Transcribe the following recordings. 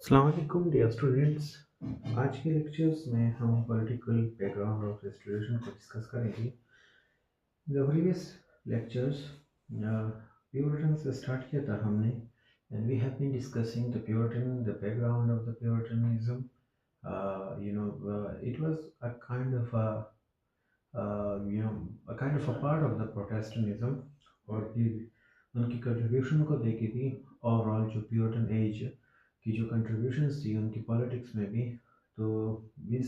अस्सलाम वालेकुम dear students. आज के लेक्चर्स में हम पॉलिटिकल बैकग्राउंड ऑफ रेस्टोरेशन को डिस्कस करेंगे। द प्रीवियस लेक्चर्स प्यूरिटन से स्टार्ट किया था हमने and we have been discussing the Puritan, the background of the Puritanism. It was a kind of a part of the Protestantism और कि उनकी contribution को देखी थी। ओवरऑल जो प्यूरिटन एज की जो कंट्रीब्यूशंस थी उनकी पॉलिटिक्स में भी, तो इन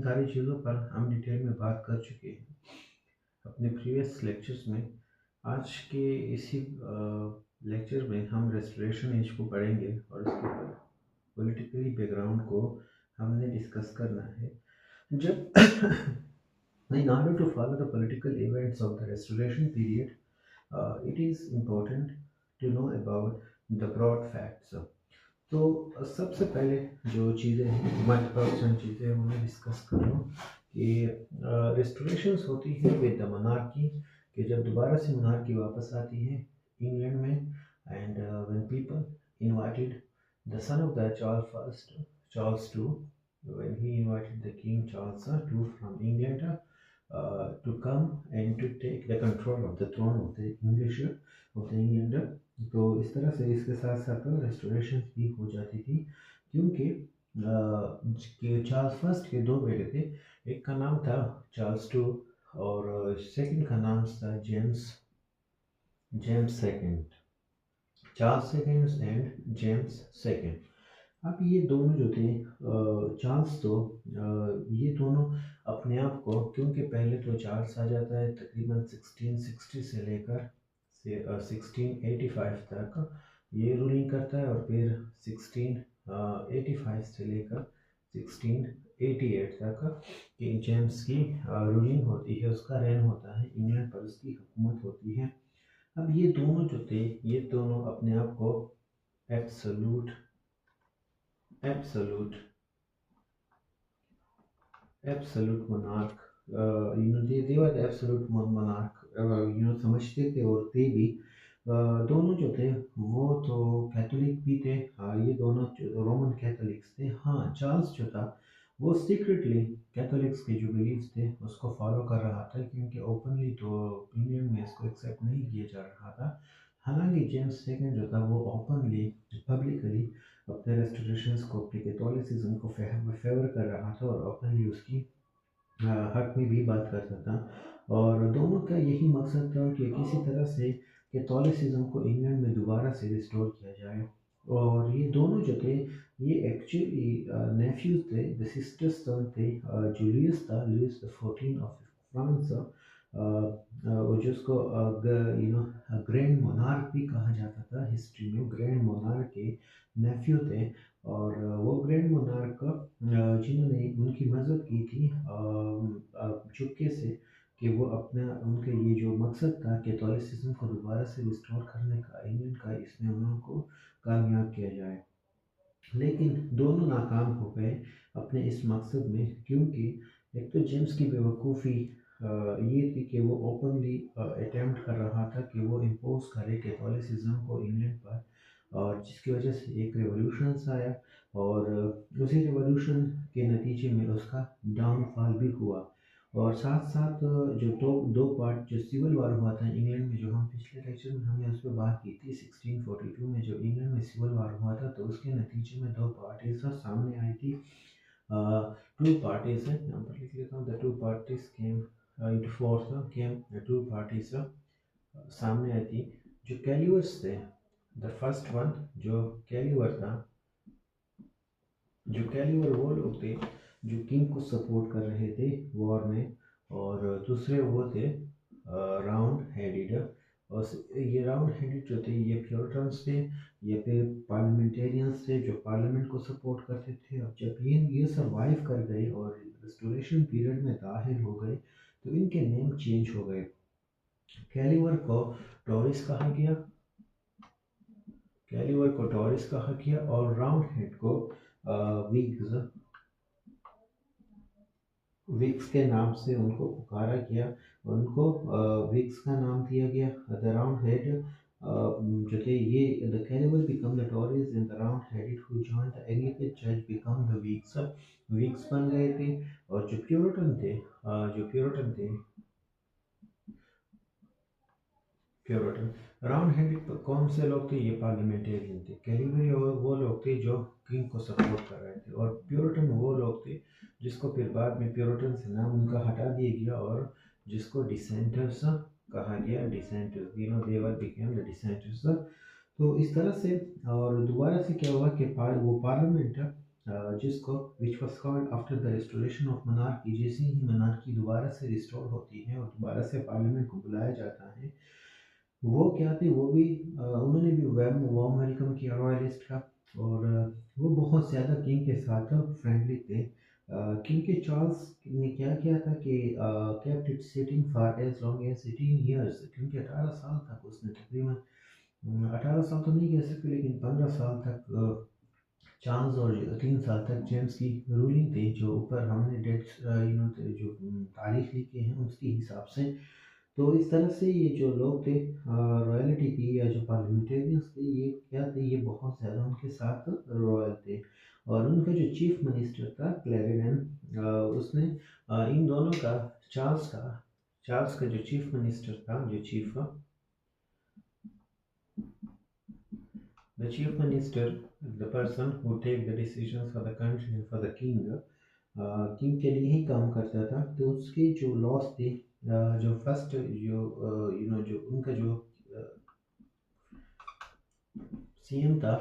सारी चीज़ों पर हम डिटेल में बात कर चुके हैं अपने प्रीवियस लेक्चर्स में। आज के इसी लेक्चर में हम रेस्टोरेशन एज को पढ़ेंगे और इसके पॉलिटिकली बैकग्राउंड को हमने डिस्कस करना है। जब in order to follow the political events of the restoration period, it is important to know about the broad facts. तो सबसे पहले जो चीज़ें हैं, हमारे पास चंद चीज़ें हैं उन्हें डिस्कस कर लूँ कि रेस्टोरेशंस होती है विद द मोनार्की, कि जब दोबारा से मोनार्की वापस आती है इंग्लैंड में, and when people invited the son of the Charles first, Charles to, when he invited the king Charles II from England to come and to take the control of the throne of the English of the England। तो इस तरह से इसके साथ साथ restoration भी हो जाती थी, क्योंकि चार्ल्स फर्स्ट के दो बेटे थे। एक का नाम था चार्ल्स टू और सेकंड का नाम था James James second, Charles second and James second. अब ये दोनों जो थे चार्ल्स, तो ये दोनों अपने आप को, क्योंकि पहले तो चार्ल्स आ जाता है तकरीबन 1660 से लेकर 1685 तक ये रूलिंग करता है, और फिर 1685 से लेकर 1688 तक किंग जेम्स की रूलिंग होती है, उसका रेन होता है, इंग्लैंड पर उसकी हुकूमत होती है। अब ये दोनों जो थे, ये दोनों अपने आप को absolute absolute absolute monarch, they were the absolute monarch, समझते थे। और थे भी दोनों जो थे वो तो कैथोलिक भी थे। ये दोनों रोमन कैथोलिक्स थे। हाँ, चार्ल्स जो था वो सीक्रेटली कैथोलिक्स के जो बिलीव्स थे उसको फॉलो कर रहा था, क्योंकि ओपनली तो इंग्लैंड में इसको एक्सेप्ट नहीं किया जा रहा था। हालांकि जेम्स सेकंड जो था वो ओपनली पब्लिकली अपने रेस्टोरेशंस को, अपने कैथोलिसिज्म को फेवर कर रहा था और ओपनली उसकी हक में भी बात करता था। और दोनों का यही मकसद था कि किसी तरह से कैथोलिसिज्म को इंग्लैंड में दोबारा से रिस्टोर किया जाए। और ये दोनों जो थे ये एक्चुअली नेफ्यूज थे, द सिस्टर्स सन थे। जूलियस था, लुइस द 14 ऑफ फ्रांस, जिसको ग्रैंड मोनार्क भी कहा जाता था हिस्ट्री में, ग्रैंड मोनार्क के नेफ्यू थे। और वो ग्रैंड मोनार्क जिन्होंने उनकी मदद की थी चुपके से, कि वो अपना उनके ये जो मकसद था कैथोलिसिज्म को दोबारा से रिस्टोर करने का इंग्लैंड का, इसमें उनको कामयाब किया जाए। लेकिन दोनों नाकाम हो गए अपने इस मकसद में, क्योंकि एक तो जेम्स की बेवकूफ़ी ये थी कि वो ओपनली अटेम्प्ट कर रहा था कि वो इम्पोज करे कैथोलिसिज्म को इंग्लैंड पर, और जिसकी वजह से एक रेवोल्यूशन आया, और उसी रेवोल्यूशन के नतीजे में उसका डाउनफॉल भी हुआ। और साथ साथ जो दो पार्ट जो सिविल वार हुआ था इंग्लैंड में, जो हम पिछले लेक्चर में हमने उस पर बात की थी, 1642 में जो इंग्लैंड में सिविल वार हुआ था, तो उसके नतीजे में दो पार्टीज सामने आई थी। टू पार्टीज है, यहाँ पर लिख लेता हूँ, the two parties came into force, came the two parties सामने आई थी। जो कैलिवर्स थे, द फर्स्ट वन जो कैलिवर था, जो कैलिवर वो लोग थे जो किंग को सपोर्ट कर रहे थे वॉर में, और दूसरे वो थे राउंड हेडेड। और ये राउंड हेडेड जो थे ये प्योरिटन्स थे, ये फिर पार्लियामेंटेरियंस थे जो पार्लियामेंट को सपोर्ट करते थे। अब जब ये सर्वाइव कर गए और रेस्टोरेशन पीरियड में दाखिल हो गए, तो इनके नेम चेंज हो गए। कैलिवर को टॉरिस कहा गया, कैलिवर को टॉरिस कहा गया, और राउंड हेड को विग्स विक्स के नाम से उनको पुकारा गया। उनको विक्स का नाम दिया गया। द राउंड हेड जो थे ये the cannibal become the Tories in the round headed who join the Anglican church become the Whigs. Whigs बन गए थे। और जो प्यूरिटन थे, प्योरिटन राउंड हेडेड कौन से लोग थे? ये पार्लियामेंटेरियन थे। कैलिबरी और वो लोग थे जो किंग को सपोर्ट कर रहे थे। और प्योरिटन वो लोग थे जिसको फिर बाद में प्योरिटन से नाम उनका हटा दिया गया और जिसको डिसेंटर्स कहा गया। Dissenters, they were became the dissenters. तो इस तरह से और दोबारा से क्या हुआ कि वो पार्लियामेंट जिसको which was called after the restoration of monarchy, जैसे ही मनार्की दोबारा से रिस्टोर होती है और दोबारा से पार्लियामेंट को बुलाया जाता है, वो क्या थे, वो भी उन्होंने भी वार्म वेलकम किया रॉयलिस्ट का। और वो बहुत ज़्यादा किंग के साथ फ्रेंडली थे। किंग के चार्ल्स ने क्या किया था कि kept it sitting for as long as 18 years, क्योंकि 18 साल तक उसने तकरीबन 18 साल तो नहीं कह सकते लेकिन 15 साल तक चार्ल्स और 3 साल तक जेम्स की रूलिंग थी। जो ऊपर हमने डेट्स जो तारीख लिखी है उसके हिसाब से। तो इस तरह से ये जो लोग थे, रॉयल्टी थी या जो पार्लियामेंटेरियंस थे, ये क्या थे, ये बहुत ज़्यादा उनके साथ रॉयल थे। और उनका जो चीफ मिनिस्टर था क्लेरिडन, उसने इन दोनों का, चार्ल्स का जो चीफ मिनिस्टर था, जो chief the chief minister, the person who take the decisions for the country and for the king, king के लिए ही काम करता था। तो उसके जो लॉस थे, जो फर्स्ट जो जो उनका जो सीएम था,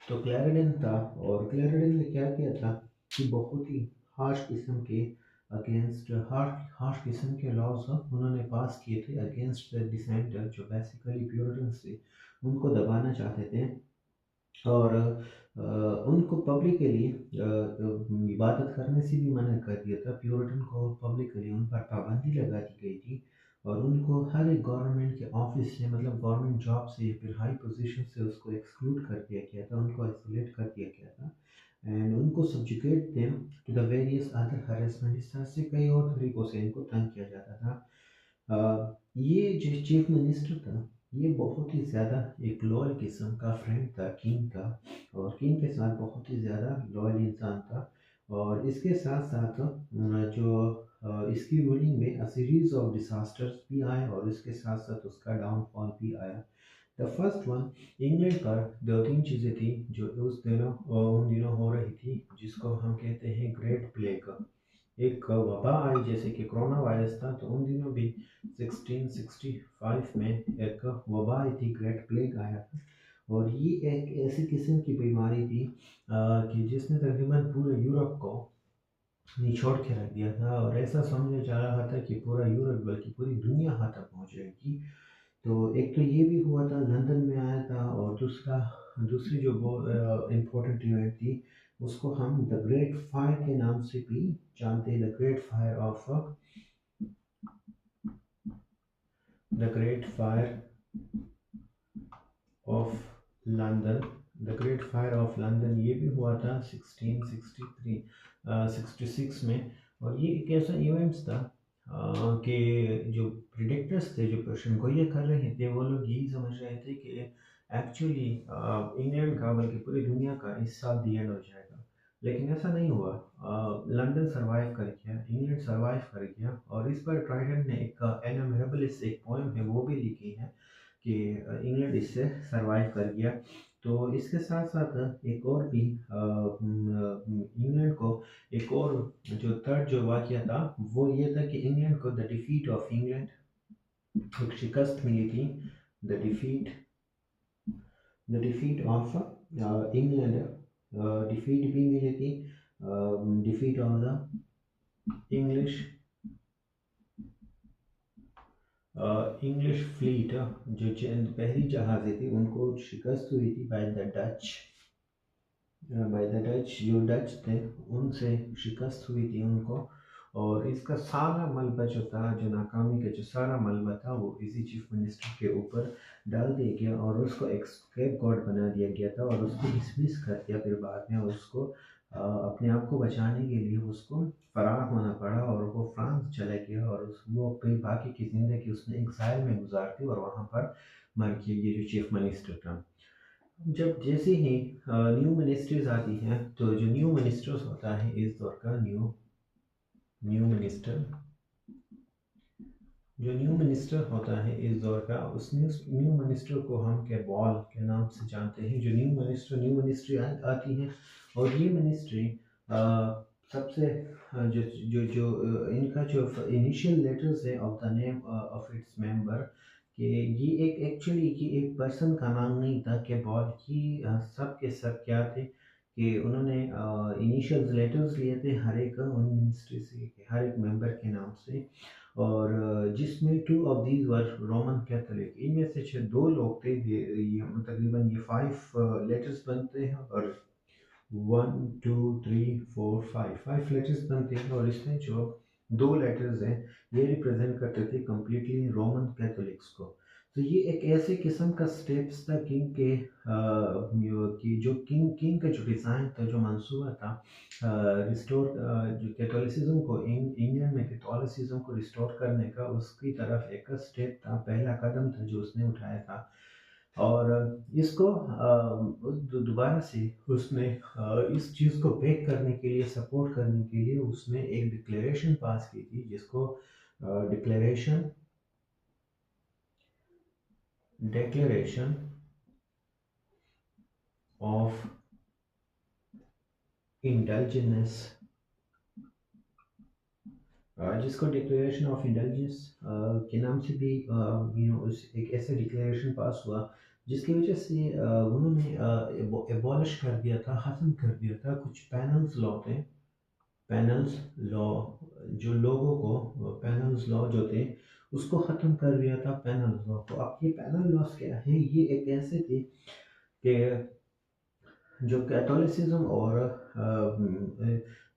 तो क्लैरिडन था। और क्लैरिडन ने क्या किया था कि बहुत ही हार्श किस्म के अगेंस्ट हार्श किस्म के लॉज उन्होंने पास किए थे अगेंस्ट द डिसेंटर, जो बेसिकली प्योरिटन्स थे, उनको दबाना चाहते थे। और उनको पब्लिकली इबादत करने से भी मना कर दिया था। प्योरिटन को पब्लिकली उन पर पाबंदी लगा दी गई थी। और उनको हर एक गवर्नमेंट के ऑफिस से, मतलब गवर्नमेंट जॉब से या फिर हाई पोजीशन से उसको एक्सक्लूड कर दिया गया था, उनको आइसोलेट कर दिया गया था। एंड उनको subjugate them to the various other harassment, इस तरह से कई और तरीकों से इनको तंग किया जाता था। ये जो चीफ मिनिस्टर था, ये बहुत ही ज़्यादा एक लॉयल किस्म का फ्रेंड था किंग का। और किंग के साथ बहुत ही ज़्यादा लॉयल इंसान था। और इसके साथ साथ इसकी रूलिंग में अ सीरीज ऑफ डिसास्टर्स भी आए और इसके साथ साथ उसका डाउनफॉल भी आया। द फर्स्ट वन, इंग्लैंड पर 2-3 चीज़ें थी जो उन दिनों हो रही थी, जिसको हम कहते हैं ग्रेट प्लेग। एक वबा आई जैसे कि कोरोना वायरस था, तो उन दिनों भी 1665 में एक वबा आई थी, ग्रेट प्लेग आया था। और ये एक ऐसी किस्म की बीमारी थी कि जिसने तकरीबन पूरे यूरोप को निचोड़ के रख दिया था। और ऐसा समझा जा रहा था कि पूरा यूरोप बल्कि पूरी दुनिया यहाँ तक पहुँच जाएगी। तो एक तो ये भी हुआ था, लंदन में आया था। और दूसरी जो इम्पोर्टेंट इवेंट थी, उसको हम द ग्रेट फायर के नाम से भी जानते हैं। The great fire of London the great fire of London, ये भी हुआ था 1666 में। और ये एक ऐसा इवेंट्स था कि जो प्रिडिक्टर्स थे, जो पेशन गोइया कर रहे थे, वो लोग यही समझ रहे थे कि एक्चुअली इंग्लैंड का बल्कि पूरी दुनिया का इस साल दी एंड हो जाएगा। लेकिन ऐसा नहीं हुआ। लंदन सरवाइव कर गया, इंग्लैंड सरवाइव कर गया। और इस पर ट्राइडेंट ने एक एनम हेबलिस एक पोएम है वो भी लिखी है कि इंग्लैंड इससे सरवाइव कर गया। तो इसके साथ साथ एक और भी इंग्लैंड को एक और जो थर्ड जो वाक़या था वो ये था कि इंग्लैंड को द डिफीट ऑफ इंग्लैंड, एक शिकस्त मिली थी। The defeat of England, defeat भी मिली थी। Defeat of the English English fleet, जो पहली जहाज़ें थी उनको शिकस्त हुई थी जो डच थे उनसे शिकस्त हुई थी उनको। और इसका सारा मलबा जो था, जो नाकामी का जो सारा मलबा था, वो इसी चीफ मिनिस्टर के ऊपर डाल दिया गया और उसको एक स्केप गॉड बना दिया गया था और उसको डिसमिस कर दिया। फिर बाद में उसको अपने आप को बचाने के लिए उसको फरार होना पड़ा और वो फ्रांस चला गया। और वो अपनी बाकी की ज़िंदगी उसने एक्साइल में गुजार दी और वहाँ पर मार्किया ये जो चीफ मिनिस्टर था। जब जैसे ही न्यू मिनिस्ट्रीज आती हैं तो जो न्यू मिनिस्टर्स होता है इस दौर का न्यू न्यू मिनिस्टर जो न्यू मिनिस्टर होता है इस दौर का उस न्यू मिनिस्टर को हम कैबॉल के नाम से जानते हैं। जो न्यू मिनिस्ट्री आती है और ये मिनिस्ट्री सबसे जो जो जो इनका जो इनिशियल लेटर्स है of the name of its member कि ये एक एक्चुअली ये एक पर्सन का नाम नहीं था। कैबॉल की सब के सब क्या थे कि उन्होंने इनिशियल लेटर्स लिए थे हर एक उन मिनिस्ट्री से हर एक मेंबर के नाम से और जिसमें two of these were Roman Catholic. इनमें से दो लोग थे ये तकरीबन ये 5 लेटर्स बनते हैं और 1 2 3 4 5 लेटर्स बनते हैं और इसमें जो 2 लेटर्स हैं ये रिप्रेजेंट करते थे कम्प्लीटली रोमन कैथोलिक्स को। तो ये एक ऐसे किस्म का स्टेप्स था किंग के कि जो किंग का जो डिज़ाइन था जो मंसूबा था रिस्टोर जो कैथोलिसिज्म को इंग्लैंड में कैथोलिसिज्म को रिस्टोर करने का उसकी तरफ एक स्टेप था, पहला कदम था जो उसने उठाया था। और इसको दोबारा से उसने इस चीज़ को बैक करने के लिए सपोर्ट करने के लिए उसने एक डिक्लेरेशन पास की थी जिसको डिक्लेरेशन डिक्लेरेशन ऑफ इंडल्जेंस जिसको डिक्लेरेशन ऑफ इंडल्जेंस के नाम से भी उस एक ऐसा डिक्लेरेशन पास हुआ जिसकी वजह से उन्होंने एबॉलिश कर दिया था, ख़त्म कर दिया था कुछ पैनल्स लॉ थे। पैनल्स लॉ जो लोगों को पैनल्स लॉ जो थे उसको ख़त्म कर दिया था पैनल लॉ को। अब ये पैनल लॉस क्या है, ये एक ऐसे थे कि जो कैथोलिसिज्म और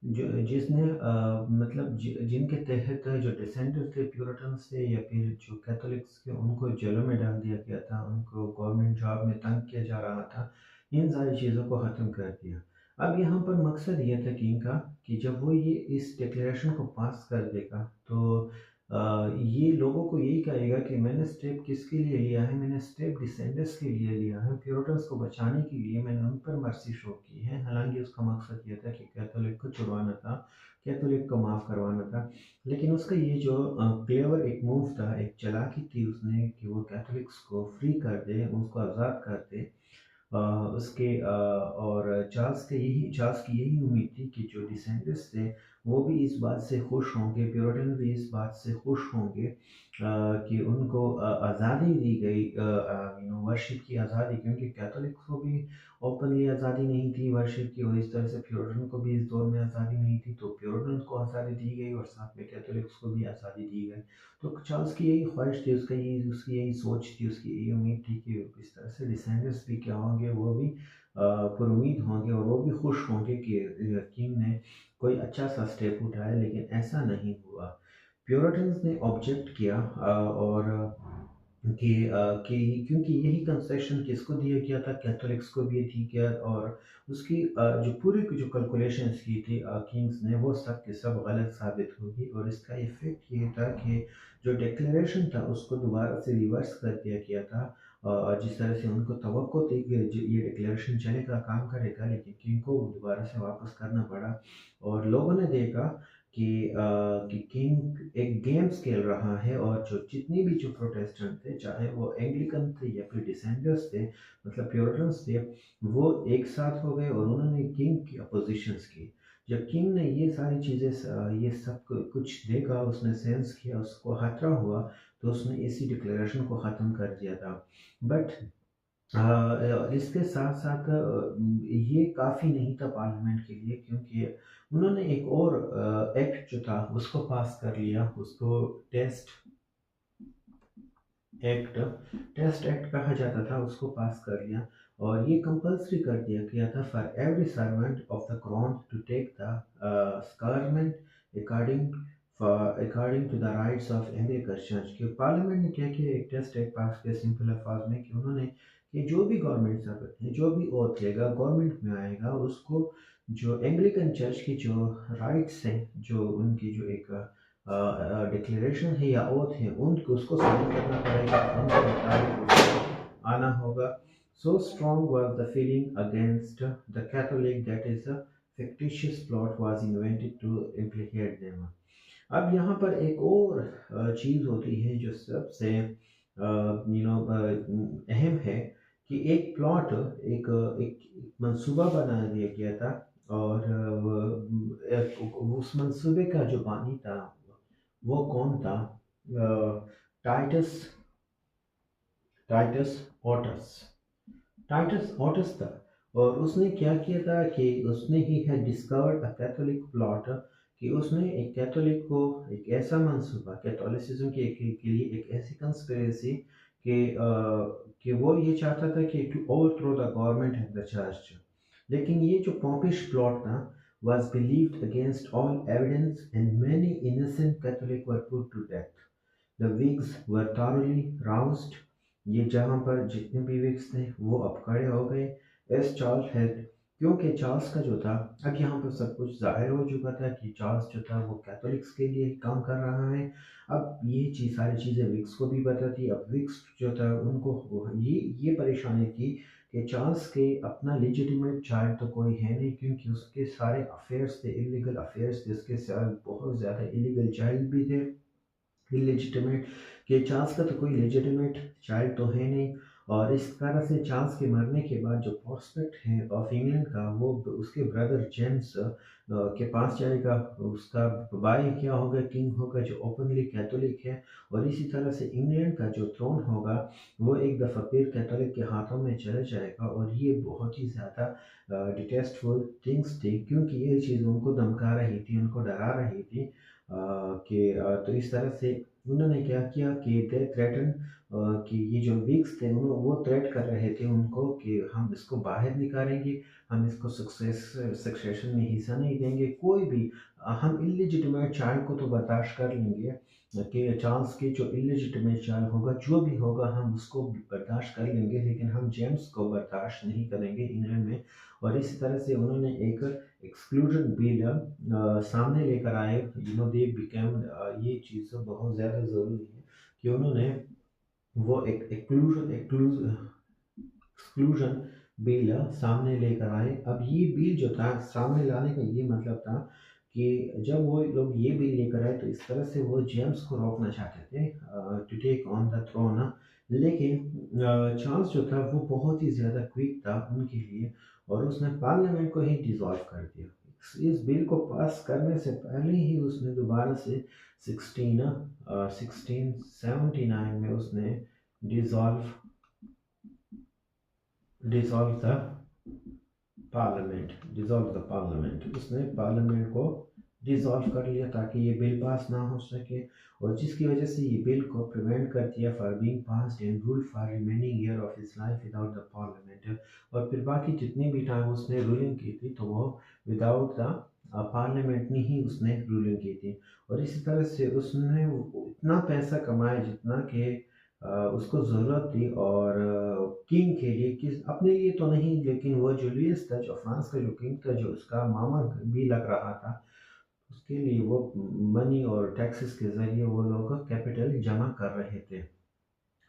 जो जिसने मतलब जिनके तहत जो डिसेंडर्स थे प्यूरिटन्स थे या फिर जो कैथोलिक्स के उनको जेलों में डाल दिया गया था, उनको गवर्नमेंट जॉब में तंग किया जा रहा था, इन सारी चीज़ों को ख़त्म कर दिया। अब यहाँ पर मकसद ये था किंग का कि जब वो ये इस डिक्लेरेशन को पास कर देगा तो ये लोगों को यही कहेगा कि मैंने स्टेप किसके लिए लिया है, मैंने स्टेप डिसेंडर्स के लिए लिया है, प्यूरिटन्स को बचाने के लिए मैंने उन पर मर्सी शो की है। हालांकि उसका मकसद ये था कि कैथोलिक को छुड़वाना था, कैथोलिक को माफ़ करवाना था। लेकिन उसका ये जो क्लेवर एक मूव था, एक चालाकी थी उसने कि वो कैथोलिक्स को फ्री कर दे, उसको आज़ाद कर दे। उसके और चार्ल्स की यही उम्मीद थी कि जो डिसेंडर्स थे वो भी इस बात से खुश होंगे, प्योरिटन भी इस बात से खुश होंगे कि उनको आज़ादी दी गई, वर्शिप की आज़ादी, क्योंकि कैथोलिक्स को भी ओपनली आज़ादी नहीं थी वर्शिप की और इस तरह से प्योरिटन को भी इस दौर में आज़ादी नहीं थी। तो प्योरिटन को आज़ादी दी गई और साथ में कैथोलिक्स को भी आज़ादी दी गई। तो चार्ल्स की यही ख्वाहिश थी, उसकी यही सोच थी, उसकी यही उम्मीद थी कि इस तरह से डिसेंडर्स भी क्या होंगे, वो भी पुरुमीद होंगे और वो भी खुश होंगे कि किंग ने कोई अच्छा सा स्टेप उठाया। लेकिन ऐसा नहीं हुआ। प्योरिटन्स ने ऑब्जेक्ट किया और कि क्योंकि यही कंसेशन किसको दिया गया था, कैथोलिक्स को भी दी गया और उसकी जो पूरी की जो कैलकुलेशंस की थी किंग्स ने वो सब के सब गलत साबित होगी। और इसका इफेक्ट ये था कि जो डिक्लेरेशन था उसको दोबारा से रिवर्स कर दिया गया था। जिस तरह से उनको तवक्को थी कि ये डिक्लेरेशन चलेगा, काम करेगा, लेकिन किंग को दोबारा से वापस करना पड़ा। और लोगों ने देखा कि किंग एक गेम्स खेल रहा है और जो जितने भी जो प्रोटेस्टेंट थे, चाहे वो एंग्लिकन थे या फिर डिसेंडर्स थे, मतलब प्योरिटन्स थे, वो एक साथ हो गए और उन्होंने किंग की अपोजिशंस की। जब किंग ने ये सारी चीज़ें ये सब कुछ देखा, उसने सेंस किया, उसको खतरा हुआ, तो उसने इसी डिक्लेरेशन को ख़त्म कर दिया था। बट इसके साथ साथ ये काफ़ी नहीं था पार्लियामेंट के लिए, क्योंकि उन्होंने एक और एक्ट जो था उसको पास कर लिया, उसको टेस्ट एक्ट टेस्ट एक्ट कहा जाता था, उसको पास कर लिया। और ये कंपल्सरी कर दिया गया था for every servant of the Crown to take the sacrament according to the rites of Anglican church. कि पार्लियामेंट ने क्या किया, एक टेस्ट एक्ट पास किया सिंपल अल्फाज में कि उन्होंने कि जो भी गवर्नमेंट सर्वेंट है, जो भी ओथ लेगा गवर्नमेंट में आएगा, उसको जो एंग्लिकन चर्च की जो राइट्स हैं, जो उनकी जो एक डिक्लेरेशन है या ओथ है, उनको उसको साइन करना पड़ेगा। उनके मुताबिक आना होगा. So strong was the feeling against the Catholic that is a fictitious plot was invented to implicate them. अब यहाँ पर एक और चीज़ होती है जो सबसे अहम है कि एक प्लॉट एक एक मंसूबा बना दिया गया था और उस मंसूबे का जो बानी था वो कौन था? टाइटस टाइटस ऑटस टाइटस ऑटस था. और उसने क्या किया था कि उसने ही है डिस्कवर्ड अ कैथोलिक प्लॉट कि उसने एक कैथोलिक को एक ऐसा मंसूबा कैथोलिसिज्म के लिए एक ऐसी कंस्पिरेसी कि वो ये चाहता था कि to overthrow the government of the church. लेकिन ये जो पॉपिश प्लॉट था was believed against all evidence and many innocent Catholics were put to death. The Whigs were thoroughly roused. ये जहाँ पर जितने भी विग्स थे वो अब खड़े हो गए एस चार्ल्स हेड, क्योंकि चार्ल्स का जो था अब यहाँ पर सब कुछ जाहिर हो चुका था कि चार्ल्स जो था वो कैथोलिक्स के लिए काम कर रहा है. अब ये चीज़ सारी चीज़ें विग्स को भी पता थी. अब विग्स जो था उनको ये परेशानी थी कि चार्ल्स के अपना लेजिटिमेट चाइल्ड तो कोई है नहीं, क्योंकि उसके सारे अफेयर्स थे, इलीगल अफेयर्स थे, उसके साथ बहुत ज़्यादा इलीगल चाइल्ड भी थे, इलेजिटिमेट. कि चार्ल्स का तो कोई लेजिटिमेट चाइल्ड तो है नहीं. और इस तरह से चार्ल्स के मरने के बाद जो प्रोस्पेक्ट है ऑफ इंग्लैंड का वो उसके ब्रदर जेम्स के पास जाएगा. उसका भाई क्या होगा, किंग होगा जो ओपनली कैथोलिक है. और इसी तरह से इंग्लैंड का जो थ्रोन होगा वो एक दफ़ा फिर कैथोलिक के हाथों में चला जाएगा. और ये बहुत ही ज़्यादा डिटेस्टफुल थिंग्स थी, क्योंकि ये चीज़ उनको धमका रही थी, उनको डरा रही थी तो इस तरह से उन्होंने क्या किया कि दे थ्रेटन कि ये जो वीक्स थे वो थ्रेट कर रहे थे उनको कि हम इसको बाहर निकालेंगे, हम इसको सक्सेशन में हिस्सा नहीं देंगे कोई भी. हम इलिजिटिमेट चाइल्ड को तो बर्दाश्त कर लेंगे कि चार्ल्स के जो इलिजिटिमेट चाइल्ड होगा जो भी होगा हम उसको बर्दाश्त कर लेंगे, लेकिन हम जेम्स को बर्दाश्त नहीं करेंगे इंग्लैंड में. और इसी तरह से उन्होंने एक एक्सक्लूजन बिल सामने लेकर आए. दे बिकेम ये चीज़ तो बहुत ज़्यादा ज़रूरी है कि उन्होंने वो एक एक्सक्लूजन बिल सामने लेकर आए. अब ये बिल जो था सामने लाने का ये मतलब था कि जब वो लोग ये बिल लेकर आए तो इस तरह से वो जेम्स को रोकना चाहते थे to take on the throne. लेकिन चार्ल्स जो था वो बहुत ही ज़्यादा क्विक था उनके लिए और उसने पार्लियामेंट को ही डिसॉल्व कर दिया. इस बिल को पास करने से पहले ही उसने दोबारा से 1679 में उसने डिसॉल्व डिसॉल्व द पार्लियामेंट. उसने पार्लियामेंट को डिसॉल्व कर लिया ताकि ये बिल पास ना हो सके, और जिसकी वजह से ये बिल को प्रिवेंट कर दिया for being passed and rule for remaining year of his life without the parliament. और फिर बाकी जितनी भी टाइम उसने रूलिंग की थी तो वो विदाउट द पार्लियामेंट ने ही उसने रूलिंग की थी. और इसी तरह से उसने इतना पैसा कमाया जितना कि उसको ज़रूरत थी. और किंग के लिए किस अपने लिए तो नहीं, लेकिन वो जूलियस था जो फ्रांस का जो किंग था जो उसका मामा भी लग रहा था, उसके लिए वो मनी और टैक्सेस के ज़रिए वो लोग कैपिटल जमा कर रहे थे.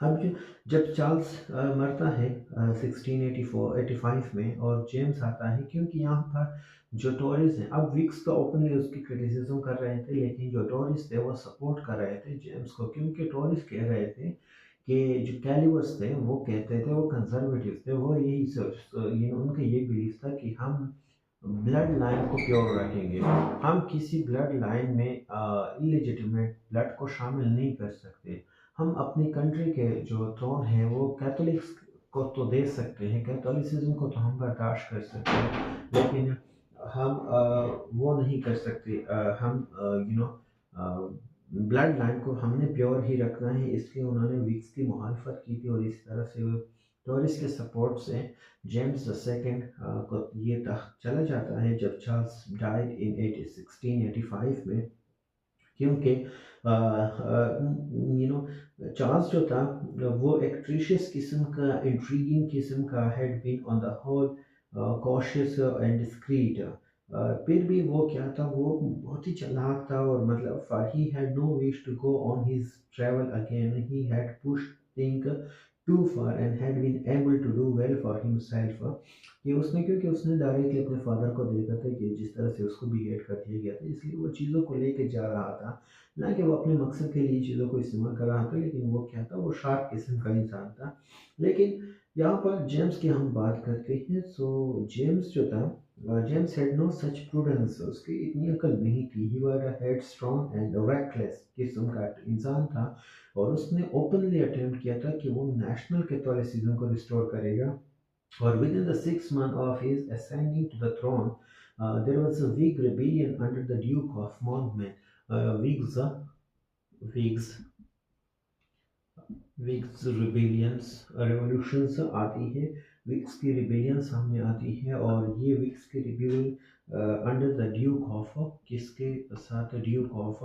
अब जब चार्ल्स मरता है 1684-85 में और जेम्स आता है, क्योंकि यहाँ पर जो टॉरीज हैं, अब विक्स तो ओपनली उसकी क्रिटिसिज्म कर रहे थे, लेकिन जो टॉरीज थे वो सपोर्ट कर रहे थे जेम्स को, क्योंकि टॉरीज कह रहे थे कि जो कैलिवर्स थे वो कहते थे, वो कंजर्वेटिव थे, वो यही उनका ये बिलीफ था कि हम ब्लड लाइन को प्योर रखेंगे, हम किसी ब्लड लाइन में इलिजिटिमेट ब्लड को शामिल नहीं कर सकते. हम अपनी कंट्री के जो थ्रोन है वो कैथोलिक्स को तो दे सकते हैं, कैथोलिसिज्म को तो हम बर्दाश्त कर सकते हैं, लेकिन हम वो नहीं कर सकते. हम ब्लड लाइन को हमने प्योर ही रखना है, इसलिए उन्होंने विक्स की मुखालफत की थी. और इस तरह से टोरिस के सपोर्ट से जेम्स द सेकेंड को ये तख्त चला जाता है जब चार्ल्स डाइड इन 1685 में, क्योंकि चार्ल्स जो था वो एक ट्रिशियस किस्म का, इंट्रीगिंग किस्म का, had been on the whole cautious and discreet. फिर भी वो क्या था, वो बहुत ही चालाक था. और मतलब he had no wish to go on his travel again, he had push thing too far and had been able to do well for himself, कि उसने, क्योंकि उसने डायरेक्टली अपने फादर को देखा था कि जिस तरह से उसको बिहेव कर दिया गया था, इसलिए वो चीज़ों को लेके जा रहा था, ना कि वो अपने मकसद के लिए चीज़ों को इस्तेमाल कर रहा था। लेकिन वो क्या था, वो शार्प किस्म का इंसान था। लेकिन यहाँ पर जेम्स की हम बात करते हैं, सो जेम्स जो था, James had no such prudence, उसकी इतनी अकल नहीं थी। He were headstrong and reckless किस्म का इंसान था, और उसने ओपनली अटेम्प्ट किया था कि वो नेशनल कैथोलिसिज्म को रिस्टोर करेगा। और within the 6 months of his ascending to the throne, there was a Whig rebellion under the Duke of Monmouth. Whigs wigs rebellions revolutions आती है, विग्स की रिबेलियन सामने आती है, और ये विग्स की rebellion under the Duke of, किसके साथ, Duke of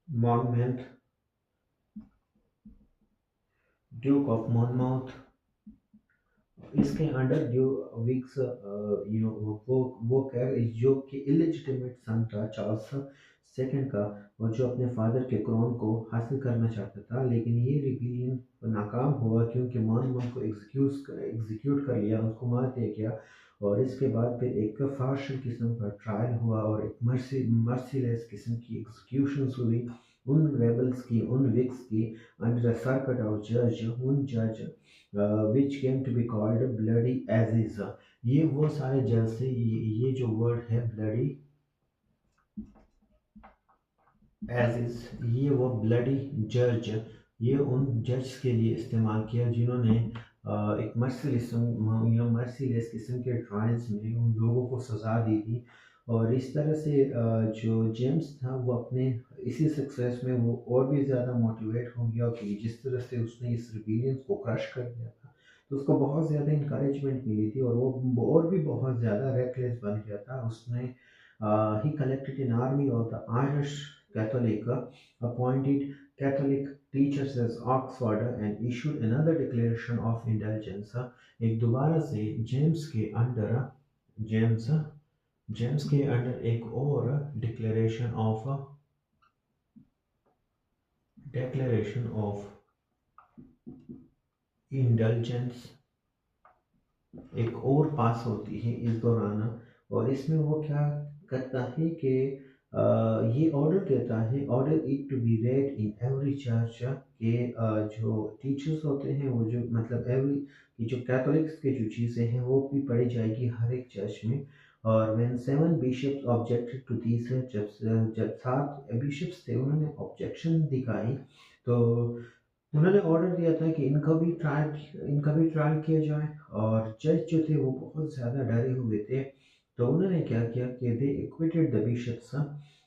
Monmouth, Duke of Monmouth, इसके अंडर जो विग्स, वो कह जो कि इलेजिटिमेट सन था चार्ल्स सेकंड का, और जो अपने फादर के क्रोन को हासिल करना चाहता था। लेकिन ये रिबेलियन नाकाम हुआ, क्योंकि मॉनमौथ को एग्जीक्यूट कर लिया, उसको मार दिया गया। और इसके बाद फिर एक फार्शल किस्म का ट्रायल हुआ, और एक मर्सीलेस किस्म की एग्जीक्यूशन हुई उन रेबल्स की, उन विग्स की, अंडर द सर्किट ऑफ जज, उन जज which came to be called Bloody Assizes. ये वो सारे जज थे, ये जो वर्ड है ब्लडी एजिज, ये वो ब्लडी जज, ये उन जज के लिए इस्तेमाल किया जिन्होंने एक मर्सीलेस किस्म के ट्रायल्स में उन लोगों को सज़ा दी थी। और इस तरह से जो जेम्स था, वो अपने इसी सक्सेस में वो और भी ज़्यादा मोटिवेट हो गया, कि जिस तरह से उसने इस रिबेलियंस को क्रश कर दिया था, तो उसको बहुत ज़्यादा इंकरेजमेंट मिली थी, और वो और भी बहुत ज़्यादा रेकलेस बन गया था। उसने he collected an army of the Irish Catholic, appointed Catholic teachers as Oxford, and issued another declaration of indulgence। एक दोबारा से जेम्स जेम्स के अंडर एक और डिक्लेरेशन ऑफ इंडल्जेंस एक और पास होती है इस दौरान। और इसमें वो क्या करता है कि ये ऑर्डर देता है, order it to be read in every church, के जो टीचर्स होते हैं, वो जो मतलब एवरी की जो कैथोलिक्स की जो चीज़ें हैं वो भी पढ़ी जाएगी हर एक चर्च में। और when 7 bishops objected to this, जब जब 7 बिशप्स थे उन्होंने ऑब्जेक्शन दिखाई, तो उन्होंने ऑर्डर दिया था कि इनका भी ट्रायल किया जाए। और जज जो थे वो बहुत ज़्यादा डरे हुए थे, तो उन्होंने क्या किया कि they acquitted the bishops.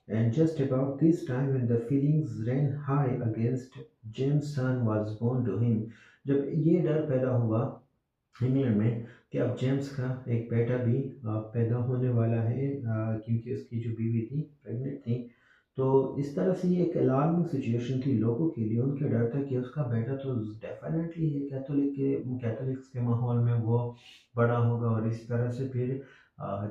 And just about this time when the feelings ran high against James son was born to him, जब ये डर पैदा हुआ इंग्लैंड में कि अब जेम्स का एक बेटा भी पैदा होने वाला है, क्योंकि उसकी जो बीवी थी प्रेग्नेंट थी। तो इस तरह से ये एक अलार्मिंग सिचुएशन थी लोगों के लिए, उनके डर था कि उसका बेटा तो डेफिनेटली है कैथोलिक्स के माहौल में वो बड़ा होगा, और इस तरह से फिर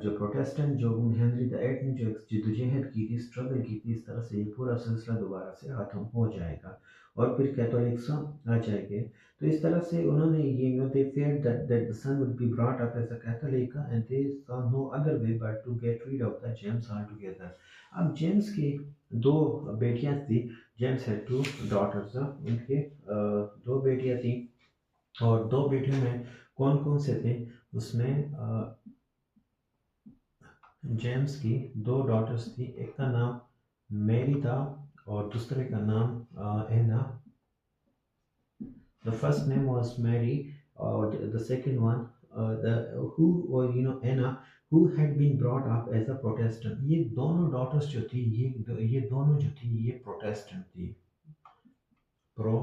जो प्रोटेस्टेंट जो हेनरी द एट ने जो जद्दोजहद की थी, स्ट्रगल की थी, इस तरह से ये पूरा सिलसिला दोबारा से ख़त्म हो जाएगा, और फिर कैथोलिक्स आ जाएंगे। तो इस तरह से उन्होंने ये they feared that the son would be brought up as a Catholic, and they saw no other way but to get rid of the James altogether। अब जेम्स की दो बेटियां थी, जेम्स हैड 2 daughters, उनके दो बेटियां थी, और दो बेटियों में कौन कौन से थे, उसमें जेम्स की 2 daughters थी, एक का नाम मैरी था और दूसरे का नाम एना। The first name was Mary, or the second one, the who or Anna, who had been brought up as a Protestant। ये दोनों daughters जो थी, ये दोनों जो थी ये Protestant थी, प्रो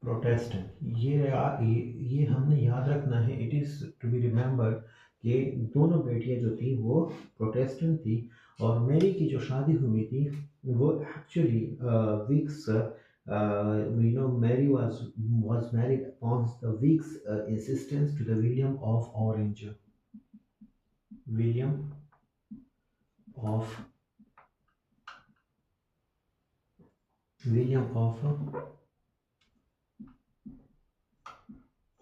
प्रोटेस्टेंट। ये हमने याद रखना है, it is to be remembered कि दोनों बेटियां जो थी वो प्रोटेस्टेंट थी। और मेरी की जो शादी हुई थी वो actually weeks, Mary was married upon the Whig's insistence to the William of William of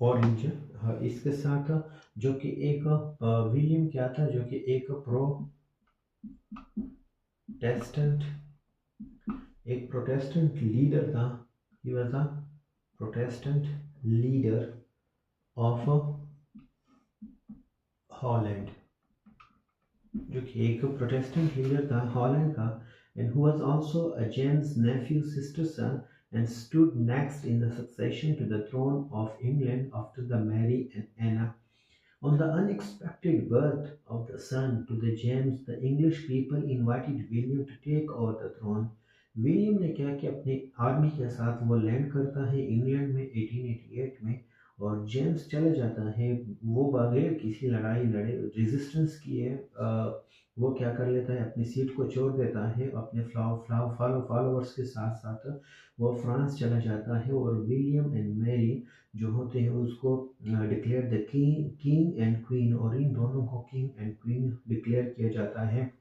orange. हाँ, इसके साथ जो कि एक विलियम क्या था, जो कि एक प्रोटेस्टेंट एक प्रोटेस्टेंट लीडर था। He was a Protestant leader of Holland, जो कि एक प्रोटेस्टेंट लीडर था हॉलैंड का, and who was also a James nephew's sister son and stood next in the succession to the throne of England after the Mary and Anna. On the unexpected birth of the son to the James, the English people invited William to take over the throne. William ने क्या कि अपनी army के साथ वो land करता है England में 1888 में, और जेम्स चले जाता है। वो बगैर किसी लड़ाई लड़े, रेजिस्टेंस किए, वो क्या कर लेता है, अपनी सीट को छोड़ देता है, अपने फॉलोअर्स के साथ साथ वो फ्रांस चला जाता है। और विलियम एंड मैरी जो होते हैं उसको declare the king and queen, और इन दोनों को किंग एंड क्वीन डिक्लेयर किया जाता है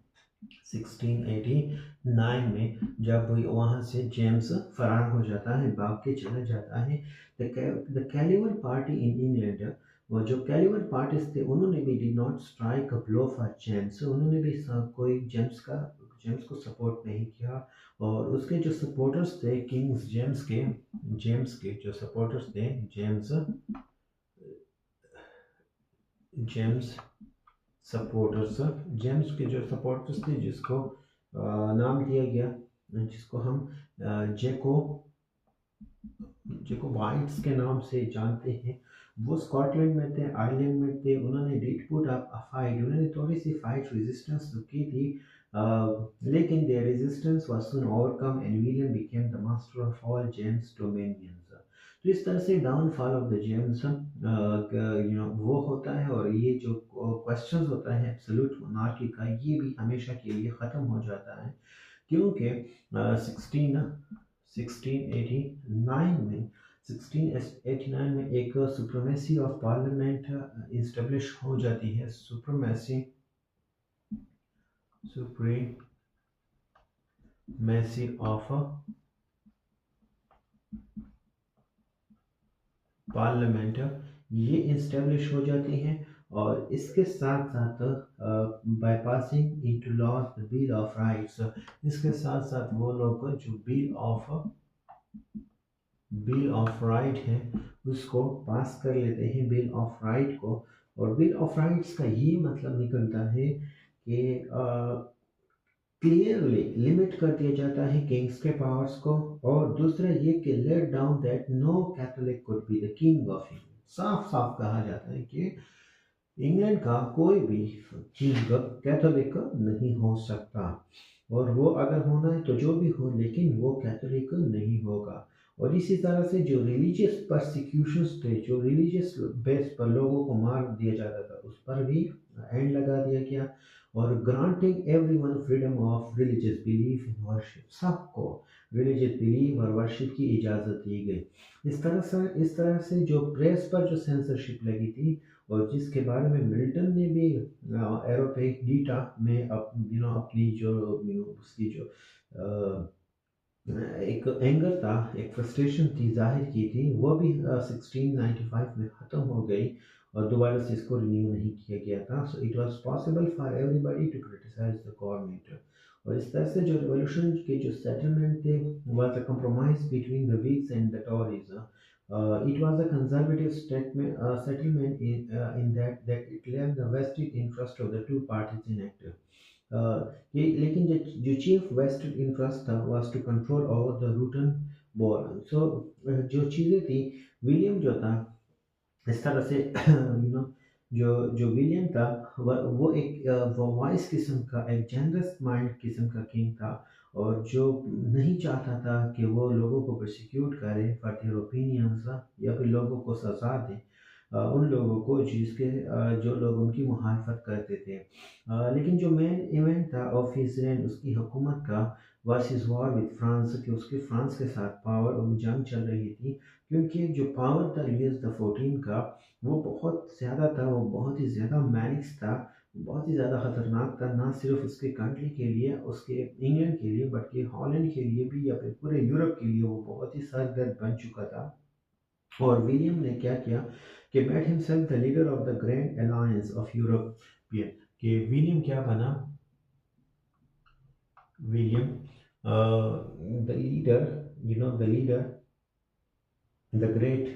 1689 में, जब वहाँ से जेम्स फरार हो जाता है, भाग के चला जाता है। The Caliber party in England, वो जो कैलिवर पार्टिस्ट थे उन्होंने भी did not strike a blow for James, उन्होंने भी कोई जेम्स को सपोर्ट नहीं किया। और उसके जो सपोर्टर्स थे किंग्स जेम्स के जो सपोर्टर्स थे, जेम्स सपोर्टर्स जेम्स के जो सपोर्टर्स थे, जिसको नाम दिया गया, जिसको हम जेको जेकोबाइट्स के नाम से जानते हैं, वो स्कॉटलैंड में थे, आयरलैंड में थे। उन्होंने did put up a fight, उन्होंने थोड़ी सी फाइट रेजिस्टेंस तो की थी, लेकिन their resistance was soon overcome and William became the master of all James dominions. तो इस तरह से डाउनफॉल ऑफ द जेम्स वो होता है, और ये जो क्वेश्चन होता है एब्सोल्यूट मोनार्की का, ये भी हमेशा के लिए ख़त्म हो जाता है, क्योंकि 1689 में 1689 में एक सुप्रीमेसी ऑफ पार्लियामेंट इस्टेब्लिश हो जाती है। सुप्रीमेसी ऑफ पार्लियामेंट ये इस्टेब्लिश हो जाती है, और इसके साथ साथ bypassing into law the bill of rights, इसके साथ साथ वो लोग जो बिल ऑफ राइट है उसको पास कर लेते हैं, बिल ऑफ राइट को। और बिल ऑफ राइट्स का ये मतलब निकलता है कि क्लियरली लिमिट कर दिया जाता है किंग्स के पावर्स को, और दूसरा ये कि let down that no Catholic could be the king of England. साफ साफ कहा जाता है कि इंग्लैंड का कोई भी किंग कैथोलिक नहीं हो सकता, और वो अगर होना है तो जो भी हो, लेकिन वो कैथोलिक नहीं होगा। और इसी तरह से जो रिलीजियस परसिक्यूशंस थे, जो रिलीजियस बेस पर लोगों को मार दिया जाता था, उस पर भी एंड लगा दिया गया। और granting everyone freedom of religious belief in worship, सबको रिलीजियस बिलीफ और वर्शिप की इजाज़त दी गई। इस तरह से जो प्रेस पर जो सेंसरशिप लगी थी, और जिसके बारे में मिल्टन ने भी एरोपेक डीटा में अपनी जो उसकी जो एक एंगर था, एक फ्रस्ट्रेशन थी जाहिर की थी, वो भी 1695 में ख़त्म हो गई, और दोबारा से इसको रिन्यू नहीं किया गया था। So it was possible for everybody to criticise the government. और इस तरह से जो रिवॉल्यूशन के जो सेटलमेंट थे was a compromise between the Whigs and the Tories. It was a conservative settlement in that it left the vested interest of the two parties in active. लेकिन जो चीफ वेस्टेड इंटरेस्ट था was to control over the rotten boroughs. So जो चीज़ें थी, William जो था इस तरह से जो विलियम था वो एक वाइस किस्म का, एक जनरस माइंड किस्म का किंग था, और जो नहीं चाहता था कि वो लोगों को प्रोसिक्यूट करे फॉर देयर ओपिनियंस, या फिर लोगों को सजा दे, उन लोगों को जो लोग उनकी मुखालफत करते थे। लेकिन जो मेन इवेंट था ऑफ हिज रेन, उसकी हुकूमत का, was his war with France, कि उसकी फ्रांस के साथ पावर और जंग चल रही थी, क्योंकि जो पावर था लुईस द 14 का, वो बहुत ज़्यादा था, वो बहुत ही ज़्यादा मैनिक्स था, बहुत ही ज़्यादा ख़तरनाक था, ना सिर्फ उसके कंट्री के लिए, उसके इंग्लैंड के लिए, बल्कि हॉलैंड के लिए भी, या फिर पूरे यूरोप के लिए वो बहुत ही सरदर्द बन चुका था। और विलियम ने क्या किया कि made himself the leader of the grand alliance of European, कि विलियम क्या बना, William the leader, the leader, the great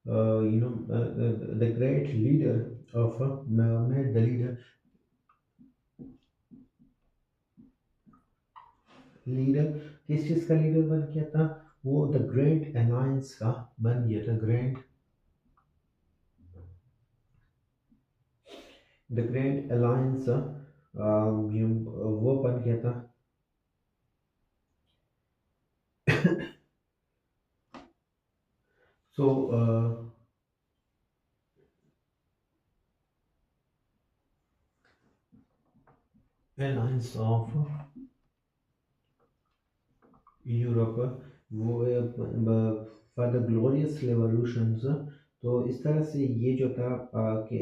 the great leader of made the leader किस चीज का लीडर बन गया था, वो द ग्रेट अलायंस का बन गया था, द ग्रेट अलायंस वो बन गया था। सो अलायंस ऑफ यूरोप, वो फॉर द ग्लोरियस रेवोल्यूशंस। तो इस तरह से ये जो था कि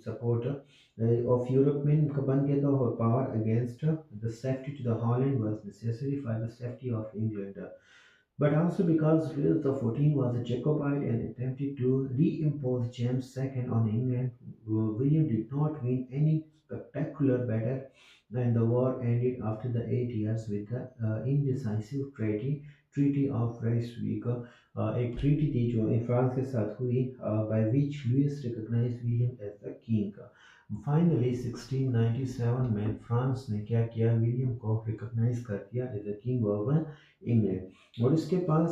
सपोर्ट ऑफ यूरोप में का बन गया था, power against the safety to the Holland was necessary for the safety of England, but also because Louis XIV was a Jacobite and attempted to reimpose James II on England. William did not win any spectacular battle, and the war ended after the 8 years with the indecisive Treaty of Ryswick, एक treaty थी जो France के साथ हुई, by which Louis recognized William as the king. Finally 1697 में France ने क्या किया, विलियम को रिकॉग्नाइज कर दिया as the king of England. और इसके पास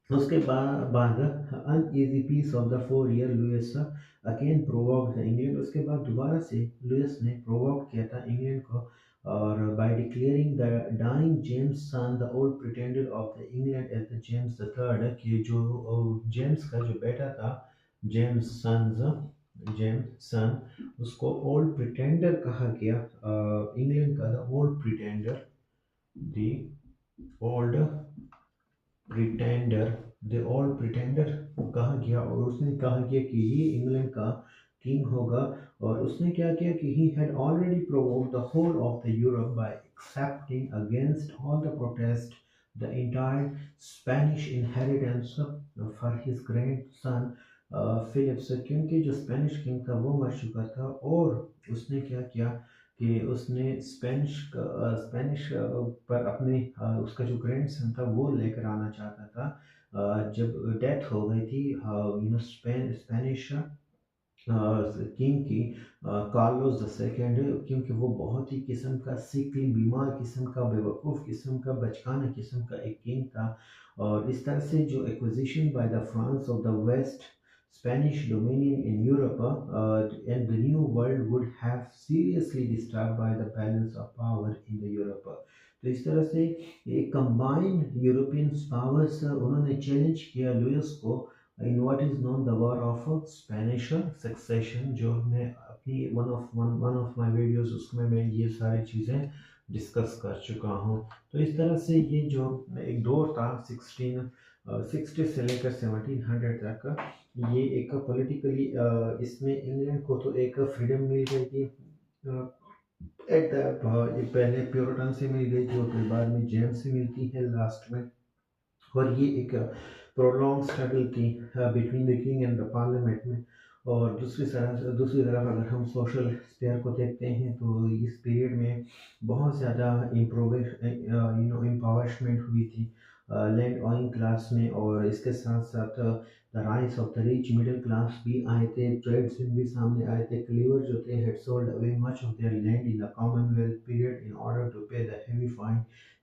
उसके बाद uneasy peace of the 4 year Louis again provoke the England, उसके बाद दोबारा से लुइस ने प्रोवोक किया था इंग्लैंड को, और by declaring the dying James son the Old Pretender of the England as the James the third, कि जो जेम्स का जो बेटा था, जेम्स सन जेम्स सन, उसको ओल्ड प्रिटेंडर कहा गया, इंग्लैंड का the Old pretender, the Old pretender, the Old pretender कहा गया, और उसने कहा गया कि ये इंग्लैंड का किंग होगा। और उसने क्या किया कि he had already provoked the whole of the Europe by accepting against all the protest the entire Spanish inheritance for his grandson Philips, क्योंकि जो स्पेनिश किंग था वो मर चुका था, और उसने क्या किया कि उसने स्पेनिश पर अपने उसका जो ग्रैंडसन था वो लेकर आना चाहता था, जब डेथ हो गई थी स्पेनिश किंग की, कार्लोस द सेकेंड, क्योंकि वो बहुत ही किस्म का सिकली बीमार किस्म का बेवकूफ़ किस्म का बचकाना किस्म का एक किंग था। और इस तरह से जो acquisition by the France of the west Spanish dominion in Europe and the New World would have seriously disturbed by the balance of power in the Europe. तो इस तरह से एक कंबाइंड यूरोपियन पावर्स उन्होंने चैलेंज किया Louis को in what is known the war of Spanish succession, जो मैं अपनी वन ऑफ माय वीडियोस उसमें मैं ये सारी चीज़ें डिस्कस कर चुका हूँ। तो इस तरह से ये जो एक दौर था 1660 से लेकर 1700 तक, ये एक पॉलिटिकली इसमें इंग्लैंड को तो एक फ्रीडम मिल गई थी एट द पहले प्योरिटन से मिल गई थी, और फिर बाद में जेम्स से मिलती है लास्ट में। और ये एक प्रोलॉन्ग स्ट्रगल थी between the king and the parliament में। और दूसरी तरफ अगर हम सोशल स्पेयर को देखते हैं तो इस पीरियड में बहुत ज़्यादा इम्पावर्समेंट हुई थी लैंड ओइंग क्लास में, और इसके साथ साथ the rise of the rich middle class भी आए थे, ट्रेड्समैन भी सामने आए थे, क्लीवर जो थे had sold away much of their land in the Commonwealth period in order to pay the heavy fine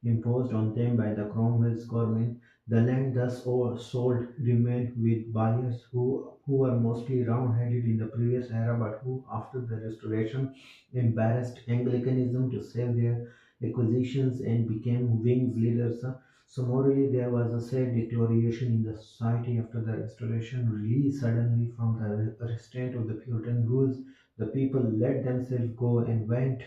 imposed on them by the Cromwell's government. The land thus sold remained with buyers who were mostly round-headed in the previous era, but who, after the Restoration, embarrassed Anglicanism to save their acquisitions and became Whig's leaders. So morally, there was a sad deterioration in the society after the Restoration. Released suddenly from the restraint of the Puritan rules, the people let themselves go and went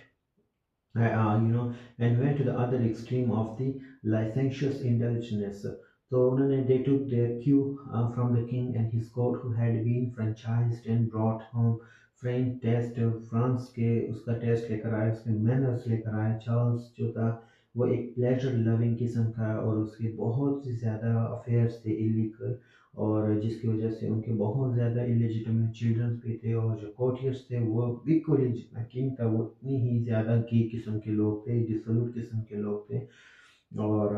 to the other extreme of the licentious indulgence. So they took their cue from the king and his court, who had been franchised and brought home French taste France के उसका test लेकर आए, उसके manners लेकर आए, Charles जो था वो एक प्लेजर लविंग किस्म का, और उसके बहुत से ज़्यादा अफेयर्स थे इलीगल, और जिसकी वजह से उनके बहुत ज़्यादा इलेजिटिमेट चिल्ड्रंस भी थे, और जो कोर्टियर्स थे वो इक्वली जितना किंग था वो उतनी ही ज़्यादा गे किस्म के लोग थे, डिसोल्यूट किस्म के लोग थे। और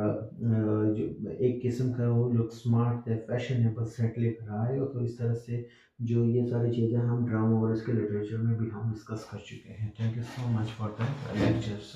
जो एक किस्म का वो लोग स्मार्ट थे, फैशनेबल सेट लेकर आए, और तो इस तरह से जो ये सारी चीज़ें हम ड्रामा और इसके लिटरेचर में भी हम डिस्कस कर चुके हैं। Thank you so much for the lectures.